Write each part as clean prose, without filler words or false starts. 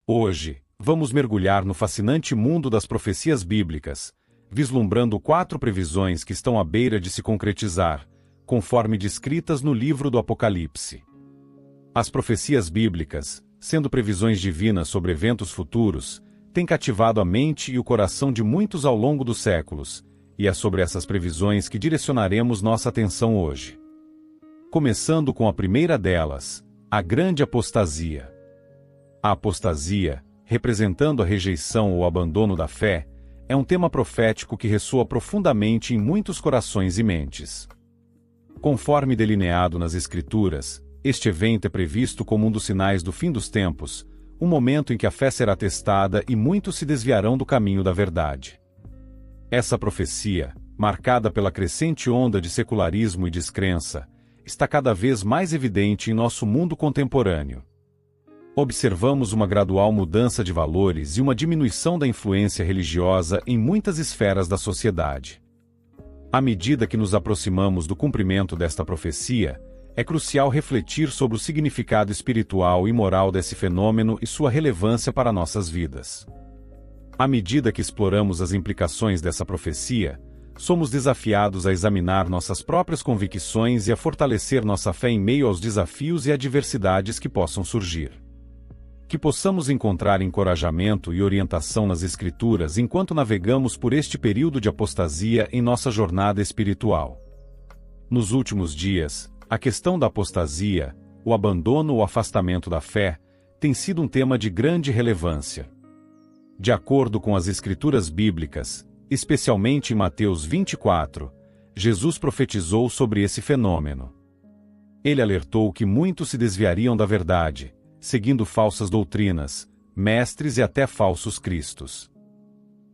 Hoje, vamos mergulhar no fascinante mundo das profecias bíblicas, vislumbrando 4 previsões que estão à beira de se concretizar, conforme descritas no livro do Apocalipse. As profecias bíblicas, sendo previsões divinas sobre eventos futuros, têm cativado a mente e o coração de muitos ao longo dos séculos, e é sobre essas previsões que direcionaremos nossa atenção hoje. Começando com a primeira delas, a grande apostasia. A apostasia, representando a rejeição ou abandono da fé, é um tema profético que ressoa profundamente em muitos corações e mentes. Conforme delineado nas Escrituras, este evento é previsto como um dos sinais do fim dos tempos, um momento em que a fé será testada e muitos se desviarão do caminho da verdade. Essa profecia, marcada pela crescente onda de secularismo e descrença, está cada vez mais evidente em nosso mundo contemporâneo. Observamos uma gradual mudança de valores e uma diminuição da influência religiosa em muitas esferas da sociedade. À medida que nos aproximamos do cumprimento desta profecia, é crucial refletir sobre o significado espiritual e moral desse fenômeno e sua relevância para nossas vidas. À medida que exploramos as implicações dessa profecia, somos desafiados a examinar nossas próprias convicções e a fortalecer nossa fé em meio aos desafios e adversidades que possam surgir. Que possamos encontrar encorajamento e orientação nas Escrituras enquanto navegamos por este período de apostasia em nossa jornada espiritual. Nos últimos dias, a questão da apostasia, o abandono ou afastamento da fé, tem sido um tema de grande relevância. De acordo com as Escrituras bíblicas, especialmente em Mateus 24, Jesus profetizou sobre esse fenômeno. Ele alertou que muitos se desviariam da verdade, seguindo falsas doutrinas, mestres e até falsos cristos.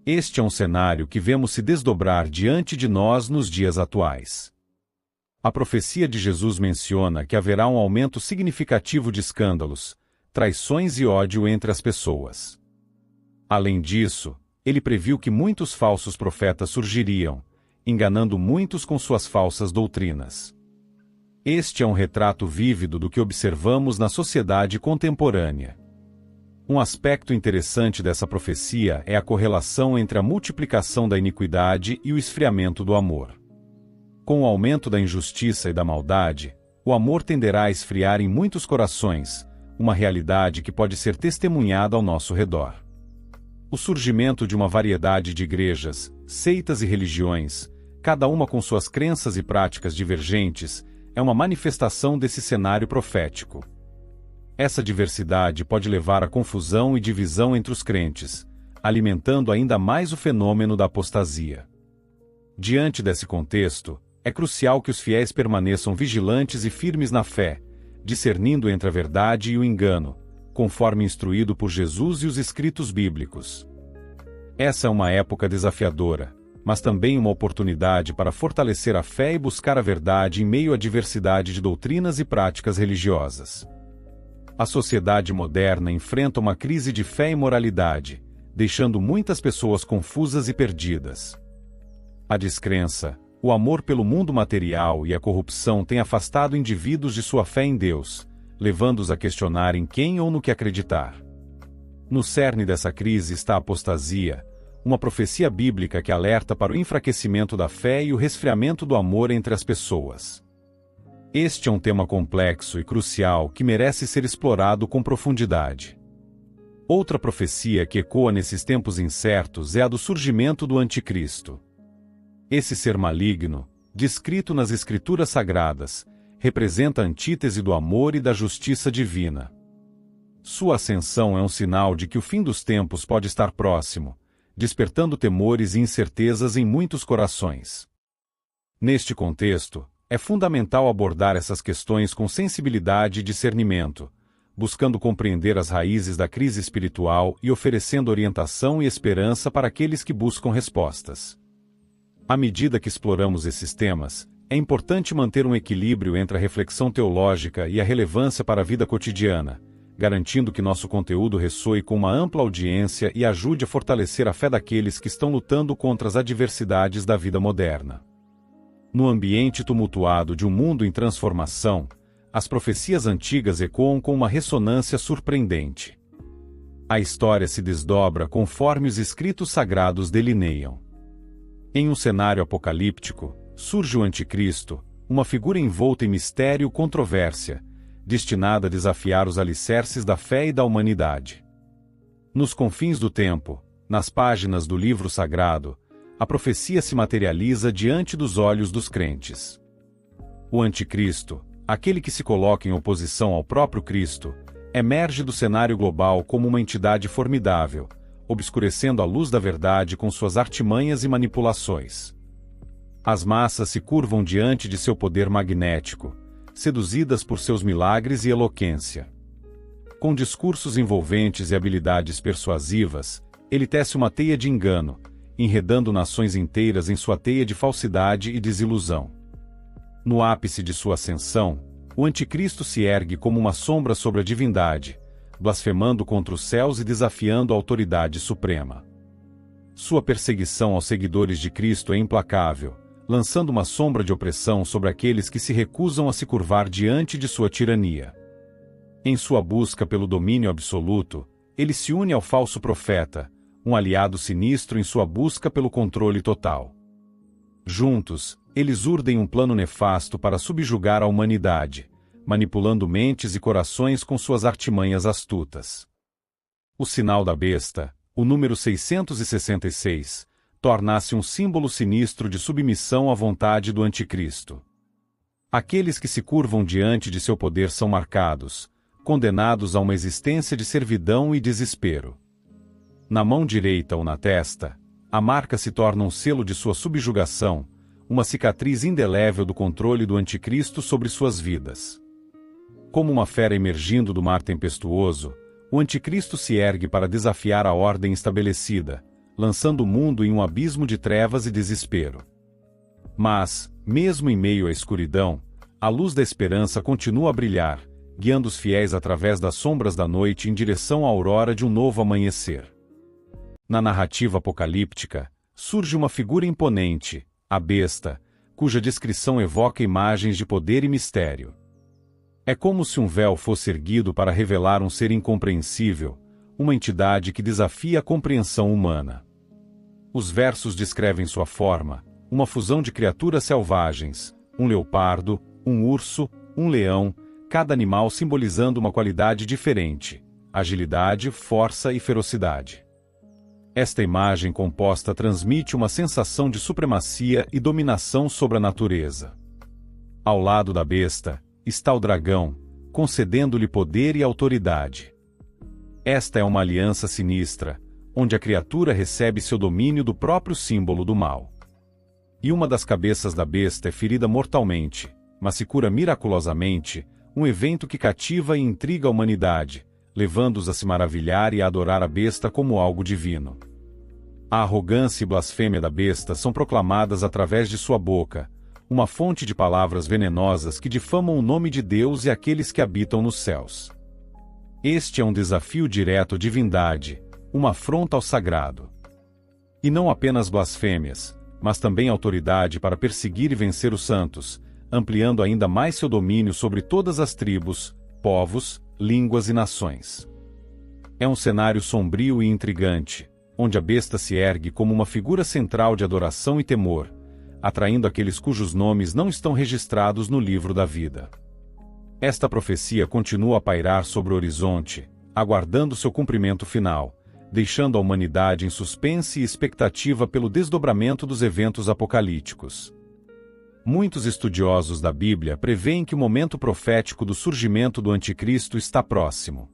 Este é um cenário que vemos se desdobrar diante de nós nos dias atuais. A profecia de Jesus menciona que haverá um aumento significativo de escândalos, traições e ódio entre as pessoas. Além disso, ele previu que muitos falsos profetas surgiriam, enganando muitos com suas falsas doutrinas. Este é um retrato vívido do que observamos na sociedade contemporânea. Um aspecto interessante dessa profecia é a correlação entre a multiplicação da iniquidade e o esfriamento do amor. Com o aumento da injustiça e da maldade, o amor tenderá a esfriar em muitos corações, uma realidade que pode ser testemunhada ao nosso redor. O surgimento de uma variedade de igrejas, seitas e religiões, cada uma com suas crenças e práticas divergentes, é uma manifestação desse cenário profético. Essa diversidade pode levar à confusão e divisão entre os crentes, alimentando ainda mais o fenômeno da apostasia. Diante desse contexto, é crucial que os fiéis permaneçam vigilantes e firmes na fé, discernindo entre a verdade e o engano, conforme instruído por Jesus e os escritos bíblicos. Essa é uma época desafiadora, mas também uma oportunidade para fortalecer a fé e buscar a verdade em meio à diversidade de doutrinas e práticas religiosas. A sociedade moderna enfrenta uma crise de fé e moralidade, deixando muitas pessoas confusas e perdidas. A descrença, o amor pelo mundo material e a corrupção têm afastado indivíduos de sua fé em Deus, levando-os a questionar em quem ou no que acreditar. No cerne dessa crise está a apostasia, uma profecia bíblica que alerta para o enfraquecimento da fé e o resfriamento do amor entre as pessoas. Este é um tema complexo e crucial que merece ser explorado com profundidade. Outra profecia que ecoa nesses tempos incertos é a do surgimento do Anticristo. Esse ser maligno, descrito nas Escrituras Sagradas, representa a antítese do amor e da justiça divina. Sua ascensão é um sinal de que o fim dos tempos pode estar próximo, despertando temores e incertezas em muitos corações. Neste contexto, é fundamental abordar essas questões com sensibilidade e discernimento, buscando compreender as raízes da crise espiritual e oferecendo orientação e esperança para aqueles que buscam respostas. À medida que exploramos esses temas, é importante manter um equilíbrio entre a reflexão teológica e a relevância para a vida cotidiana, garantindo que nosso conteúdo ressoe com uma ampla audiência e ajude a fortalecer a fé daqueles que estão lutando contra as adversidades da vida moderna. No ambiente tumultuado de um mundo em transformação, as profecias antigas ecoam com uma ressonância surpreendente. A história se desdobra conforme os escritos sagrados delineiam. Em um cenário apocalíptico, surge o Anticristo, uma figura envolta em mistério e controvérsia, destinada a desafiar os alicerces da fé e da humanidade. Nos confins do tempo, nas páginas do livro sagrado, a profecia se materializa diante dos olhos dos crentes. O Anticristo, aquele que se coloca em oposição ao próprio Cristo, emerge do cenário global como uma entidade formidável, obscurecendo a luz da verdade com suas artimanhas e manipulações. As massas se curvam diante de seu poder magnético, seduzidas por seus milagres e eloquência. Com discursos envolventes e habilidades persuasivas, ele tece uma teia de engano, enredando nações inteiras em sua teia de falsidade e desilusão. No ápice de sua ascensão, o Anticristo se ergue como uma sombra sobre a divindade, blasfemando contra os céus e desafiando a autoridade suprema. Sua perseguição aos seguidores de Cristo é implacável, lançando uma sombra de opressão sobre aqueles que se recusam a se curvar diante de sua tirania. Em sua busca pelo domínio absoluto, ele se une ao falso profeta, um aliado sinistro em sua busca pelo controle total. Juntos, eles urdem um plano nefasto para subjugar a humanidade, manipulando mentes e corações com suas artimanhas astutas. O sinal da besta, o número 666, torna-se um símbolo sinistro de submissão à vontade do Anticristo. Aqueles que se curvam diante de seu poder são marcados, condenados a uma existência de servidão e desespero. Na mão direita ou na testa, a marca se torna um selo de sua subjugação, uma cicatriz indelével do controle do Anticristo sobre suas vidas. Como uma fera emergindo do mar tempestuoso, o Anticristo se ergue para desafiar a ordem estabelecida, lançando o mundo em um abismo de trevas e desespero. Mas, mesmo em meio à escuridão, a luz da esperança continua a brilhar, guiando os fiéis através das sombras da noite em direção à aurora de um novo amanhecer. Na narrativa apocalíptica, surge uma figura imponente, a besta, cuja descrição evoca imagens de poder e mistério. É como se um véu fosse erguido para revelar um ser incompreensível, uma entidade que desafia a compreensão humana. Os versos descrevem sua forma, uma fusão de criaturas selvagens, um leopardo, um urso, um leão, cada animal simbolizando uma qualidade diferente, agilidade, força e ferocidade. Esta imagem composta transmite uma sensação de supremacia e dominação sobre a natureza. Ao lado da besta, está o dragão, concedendo-lhe poder e autoridade. Esta é uma aliança sinistra, onde a criatura recebe seu domínio do próprio símbolo do mal. E uma das cabeças da besta é ferida mortalmente, mas se cura miraculosamente, um evento que cativa e intriga a humanidade, levando-os a se maravilhar e a adorar a besta como algo divino. A arrogância e blasfêmia da besta são proclamadas através de sua boca, uma fonte de palavras venenosas que difamam o nome de Deus e aqueles que habitam nos céus. Este é um desafio direto à divindade, uma afronta ao sagrado. E não apenas blasfêmias, mas também autoridade para perseguir e vencer os santos, ampliando ainda mais seu domínio sobre todas as tribos, povos, línguas e nações. É um cenário sombrio e intrigante, onde a besta se ergue como uma figura central de adoração e temor, atraindo aqueles cujos nomes não estão registrados no livro da vida. Esta profecia continua a pairar sobre o horizonte, aguardando seu cumprimento final, deixando a humanidade em suspense e expectativa pelo desdobramento dos eventos apocalípticos. Muitos estudiosos da Bíblia preveem que o momento profético do surgimento do Anticristo está próximo.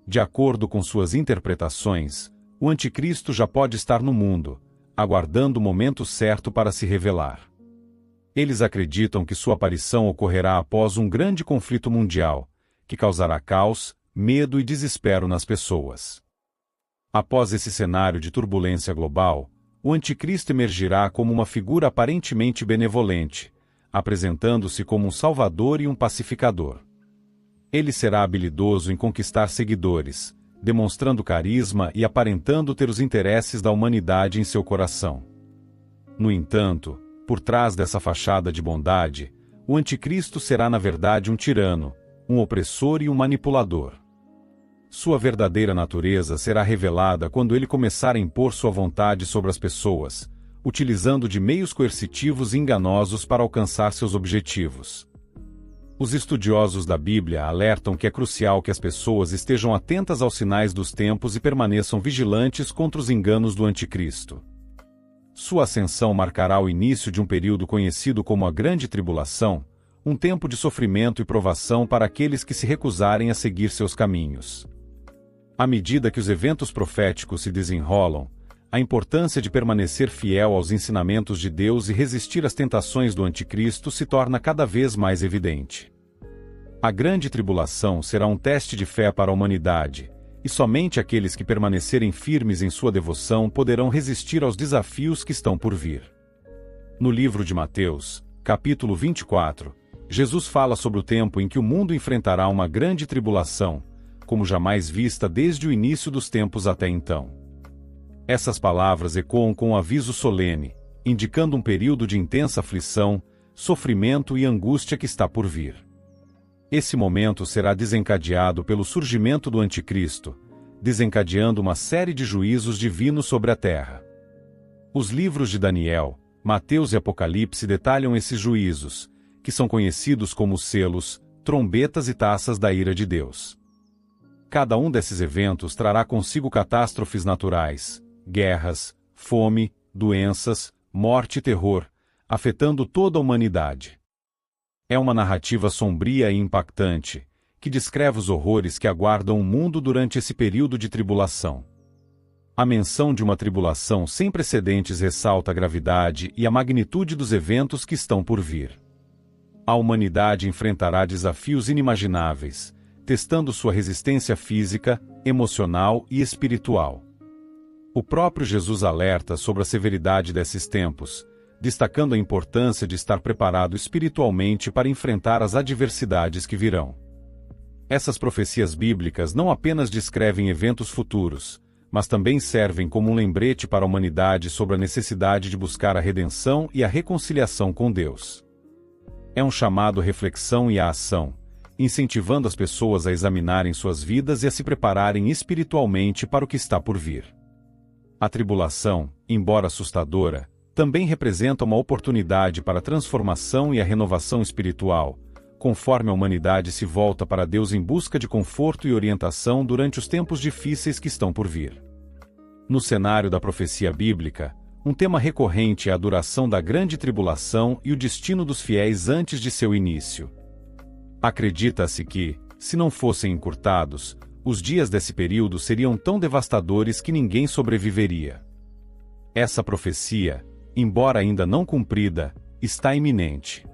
De acordo com suas interpretações, o Anticristo já pode estar no mundo, aguardando o momento certo para se revelar. Eles acreditam que sua aparição ocorrerá após um grande conflito mundial, que causará caos, medo e desespero nas pessoas. Após esse cenário de turbulência global, o Anticristo emergirá como uma figura aparentemente benevolente, apresentando-se como um salvador e um pacificador. Ele será habilidoso em conquistar seguidores, demonstrando carisma e aparentando ter os interesses da humanidade em seu coração. No entanto, por trás dessa fachada de bondade, o Anticristo será na verdade um tirano, um opressor e um manipulador. Sua verdadeira natureza será revelada quando ele começar a impor sua vontade sobre as pessoas, utilizando de meios coercitivos e enganosos para alcançar seus objetivos. Os estudiosos da Bíblia alertam que é crucial que as pessoas estejam atentas aos sinais dos tempos e permaneçam vigilantes contra os enganos do Anticristo. Sua ascensão marcará o início de um período conhecido como a Grande Tribulação, um tempo de sofrimento e provação para aqueles que se recusarem a seguir seus caminhos. À medida que os eventos proféticos se desenrolam, a importância de permanecer fiel aos ensinamentos de Deus e resistir às tentações do Anticristo se torna cada vez mais evidente. A Grande Tribulação será um teste de fé para a humanidade, e somente aqueles que permanecerem firmes em sua devoção poderão resistir aos desafios que estão por vir. No livro de Mateus, capítulo 24, Jesus fala sobre o tempo em que o mundo enfrentará uma grande tribulação, como jamais vista desde o início dos tempos até então. Essas palavras ecoam com um aviso solene, indicando um período de intensa aflição, sofrimento e angústia que está por vir. Esse momento será desencadeado pelo surgimento do Anticristo, desencadeando uma série de juízos divinos sobre a terra. Os livros de Daniel, Mateus e Apocalipse detalham esses juízos, que são conhecidos como selos, trombetas e taças da ira de Deus. Cada um desses eventos trará consigo catástrofes naturais, guerras, fome, doenças, morte e terror, afetando toda a humanidade. É uma narrativa sombria e impactante, que descreve os horrores que aguardam o mundo durante esse período de tribulação. A menção de uma tribulação sem precedentes ressalta a gravidade e a magnitude dos eventos que estão por vir. A humanidade enfrentará desafios inimagináveis, testando sua resistência física, emocional e espiritual. O próprio Jesus alerta sobre a severidade desses tempos, destacando a importância de estar preparado espiritualmente para enfrentar as adversidades que virão. Essas profecias bíblicas não apenas descrevem eventos futuros, mas também servem como um lembrete para a humanidade sobre a necessidade de buscar a redenção e a reconciliação com Deus. É um chamado à reflexão e à ação, incentivando as pessoas a examinarem suas vidas e a se prepararem espiritualmente para o que está por vir. A tribulação, embora assustadora, também representa uma oportunidade para a transformação e a renovação espiritual, conforme a humanidade se volta para Deus em busca de conforto e orientação durante os tempos difíceis que estão por vir. No cenário da profecia bíblica, um tema recorrente é a duração da grande tribulação e o destino dos fiéis antes de seu início. Acredita-se que, se não fossem encurtados, os dias desse período seriam tão devastadores que ninguém sobreviveria. Essa profecia, embora ainda não cumprida, está iminente.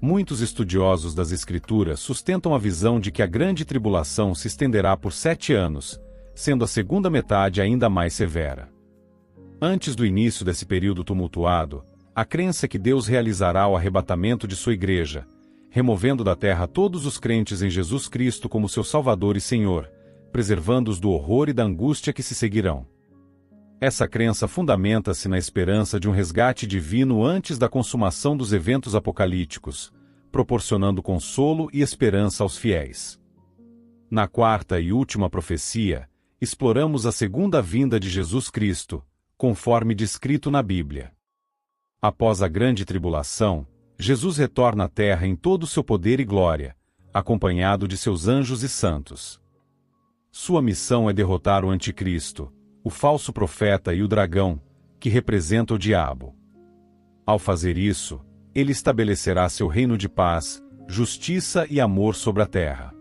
Muitos estudiosos das Escrituras sustentam a visão de que a grande tribulação se estenderá por 7 anos, sendo a segunda metade ainda mais severa. Antes do início desse período tumultuado, a crença é que Deus realizará o arrebatamento de sua igreja, removendo da terra todos os crentes em Jesus Cristo como seu Salvador e Senhor, preservando-os do horror e da angústia que se seguirão. Essa crença fundamenta-se na esperança de um resgate divino antes da consumação dos eventos apocalípticos, proporcionando consolo e esperança aos fiéis. Na quarta e última profecia, exploramos a segunda vinda de Jesus Cristo, conforme descrito na Bíblia. Após a grande tribulação, Jesus retorna à terra em todo o seu poder e glória, acompanhado de seus anjos e santos. Sua missão é derrotar o Anticristo, o falso profeta e o dragão, que representa o diabo. Ao fazer isso, ele estabelecerá seu reino de paz, justiça e amor sobre a terra.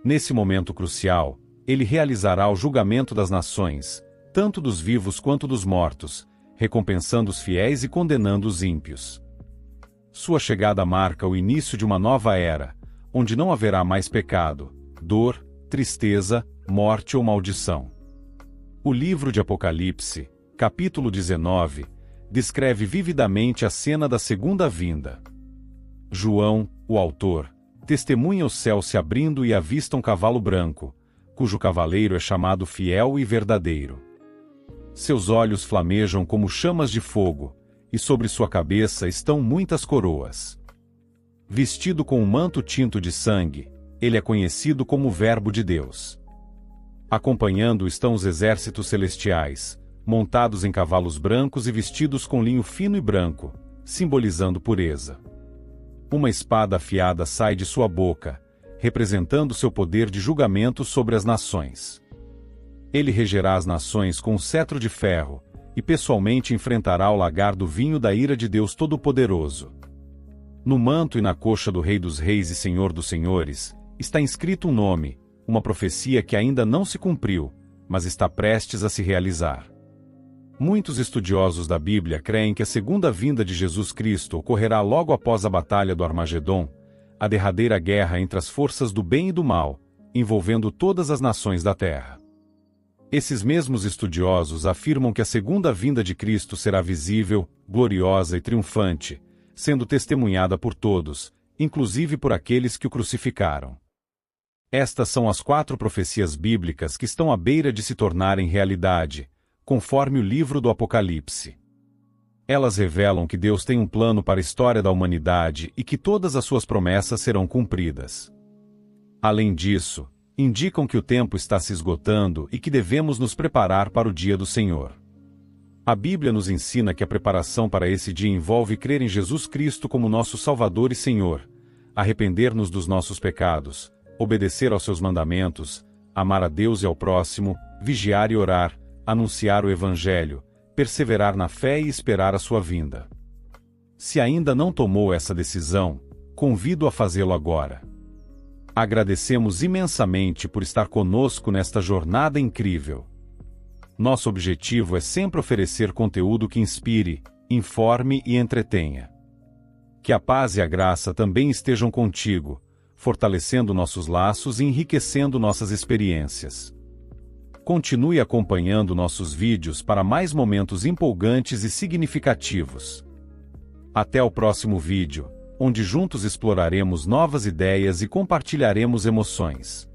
Nesse momento crucial, ele realizará o julgamento das nações, tanto dos vivos quanto dos mortos, recompensando os fiéis e condenando os ímpios. Sua chegada marca o início de uma nova era, onde não haverá mais pecado, dor, tristeza, morte ou maldição. O livro de Apocalipse, capítulo 19, descreve vividamente a cena da segunda vinda. João, o autor, testemunha o céu se abrindo e avista um cavalo branco, cujo cavaleiro é chamado Fiel e Verdadeiro. Seus olhos flamejam como chamas de fogo, e sobre sua cabeça estão muitas coroas. Vestido com um manto tinto de sangue, ele é conhecido como o Verbo de Deus. Acompanhando estão os exércitos celestiais, montados em cavalos brancos e vestidos com linho fino e branco, simbolizando pureza. Uma espada afiada sai de sua boca, representando seu poder de julgamento sobre as nações. Ele regerá as nações com um cetro de ferro, e pessoalmente enfrentará o lagar do vinho da ira de Deus Todo-Poderoso. No manto e na coxa do Rei dos Reis e Senhor dos Senhores, está inscrito um nome, uma profecia que ainda não se cumpriu, mas está prestes a se realizar. Muitos estudiosos da Bíblia creem que a segunda vinda de Jesus Cristo ocorrerá logo após a Batalha do Armagedom, a derradeira guerra entre as forças do bem e do mal, envolvendo todas as nações da Terra. Esses mesmos estudiosos afirmam que a segunda vinda de Cristo será visível, gloriosa e triunfante, sendo testemunhada por todos, inclusive por aqueles que o crucificaram. Estas são as 4 profecias bíblicas que estão à beira de se tornarem realidade, conforme o livro do Apocalipse. Elas revelam que Deus tem um plano para a história da humanidade e que todas as suas promessas serão cumpridas. Além disso, indicam que o tempo está se esgotando e que devemos nos preparar para o dia do Senhor. A Bíblia nos ensina que a preparação para esse dia envolve crer em Jesus Cristo como nosso Salvador e Senhor, arrepender-nos dos nossos pecados, obedecer aos seus mandamentos, amar a Deus e ao próximo, vigiar e orar, anunciar o Evangelho, perseverar na fé e esperar a sua vinda. Se ainda não tomou essa decisão, convido a fazê-lo agora. Agradecemos imensamente por estar conosco nesta jornada incrível. Nosso objetivo é sempre oferecer conteúdo que inspire, informe e entretenha. Que a paz e a graça também estejam contigo, fortalecendo nossos laços e enriquecendo nossas experiências. Continue acompanhando nossos vídeos para mais momentos empolgantes e significativos. Até o próximo vídeo, onde juntos exploraremos novas ideias e compartilharemos emoções.